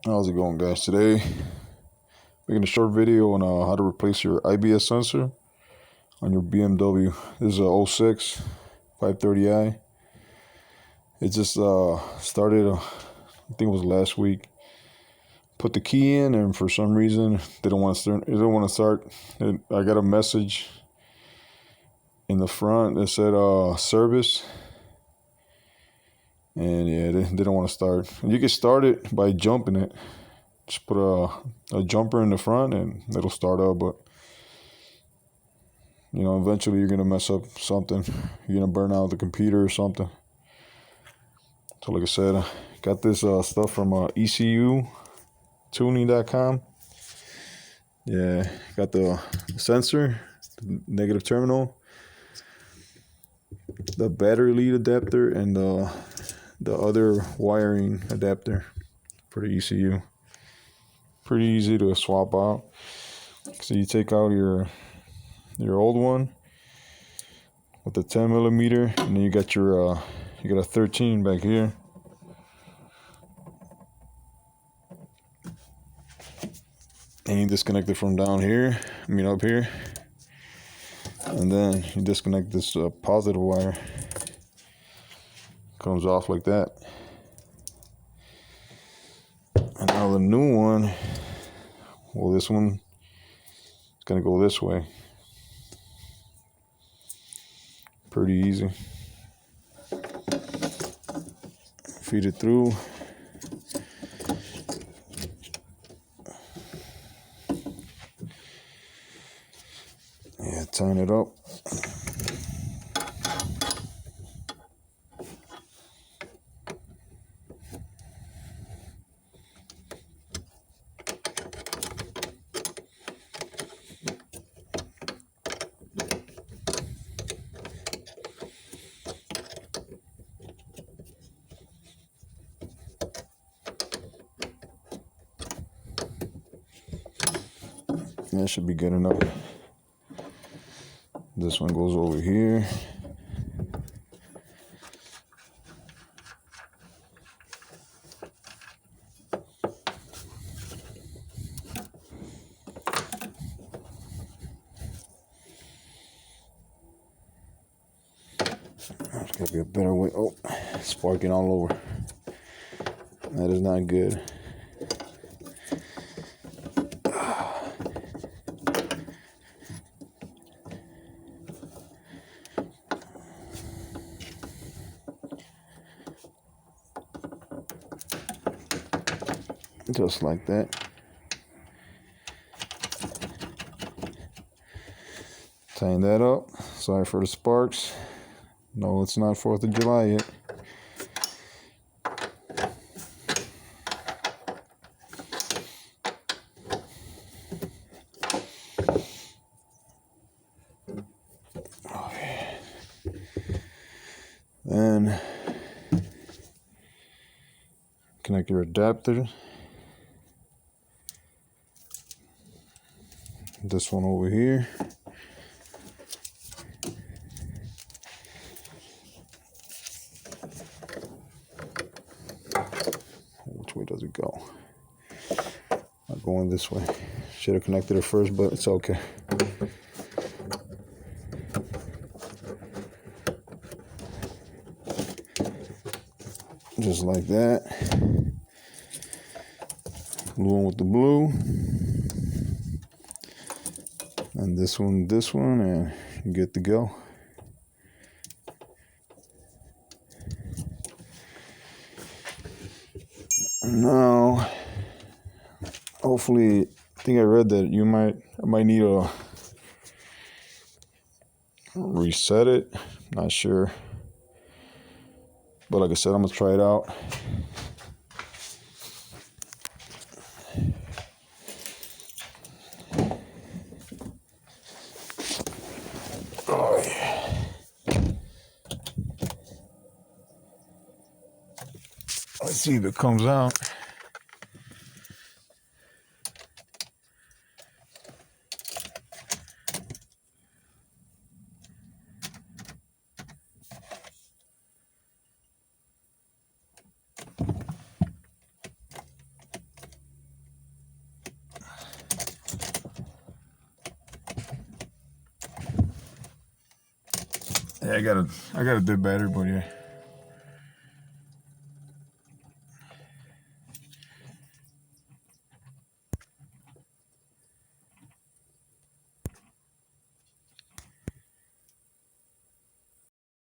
How's it going, guys? Today, making a short video on how to replace your IBS sensor on your BMW. This is a '06 530i. It just started, I think it was last week. Put the key in, and for some reason, they don't want to start. It didn't want to start. I got a message in the front that said service, and yeah, they don't want to start. You can start it by jumping it. Just put a jumper in the front and it'll start up, but eventually you're gonna mess up something. You're gonna burn out the computer or something. So like I said, I got this stuff from ECUtuning.com. Yeah, got the sensor, the negative terminal, the battery lead adapter, and the other wiring adapter for the ECU. Pretty easy to swap out. So you take out your old one with the 10 millimeter, and then you got a 13 back here. And you disconnect it from down here, up here, and then you disconnect this positive wire. Comes off like that. And now the new one, well, this one is gonna go this way. Pretty easy. Feed it through. Yeah, tighten it up. That should be good enough. This one goes over here. There's gotta be a better way. Oh, sparking all over. That is not good. Just like that. Tighten that up. Sorry for the sparks. No, it's not 4th of July yet. Okay. Then connect your adapter. This one over here. Which way does it go? I'm going this way. Should have connected it first, but it's okay. Just like that. Blue one with the blue. And this one, and you're good to go. Now, hopefully, I think I read that I might need to reset it. Not sure. But like I said, I'm gonna try it out. Oh, yeah. Let's see if it comes out. Yeah, I got a dead battery, but yeah.